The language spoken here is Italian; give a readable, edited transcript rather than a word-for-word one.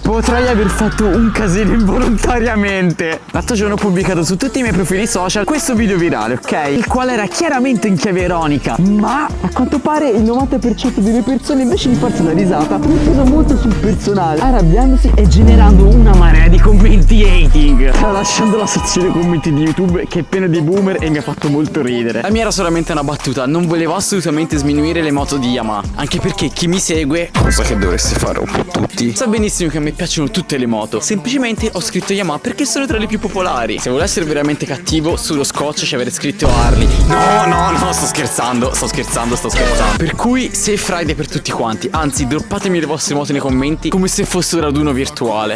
Potrei aver fatto un casino involontariamente. L'altro giorno ho pubblicato su tutti i miei profili social questo video virale, ok? Il quale era chiaramente in chiave ironica, ma a quanto pare il 90% delle persone, invece di farsi una risata, ha preso molto sul personale, arrabbiandosi e generando una marea di commenti hating, tralasciando la sezione commenti di YouTube che è piena di boomer e mi ha fatto molto ridere. La mia era solamente una battuta, non volevo assolutamente sminuire le moto di Yamaha, anche perché chi mi segue, cosa che dovreste fare un po' tutti, sa benissimo che a me piacciono tutte le moto. Semplicemente ho scritto Yamaha perché sono tra le più popolari. Se volessi essere veramente cattivo, sullo scotch ci avrei scritto Harley. No, sto scherzando. Per cui Safe Friday per tutti quanti. Anzi, droppatemi le vostre moto nei commenti come se fosse un raduno virtuale.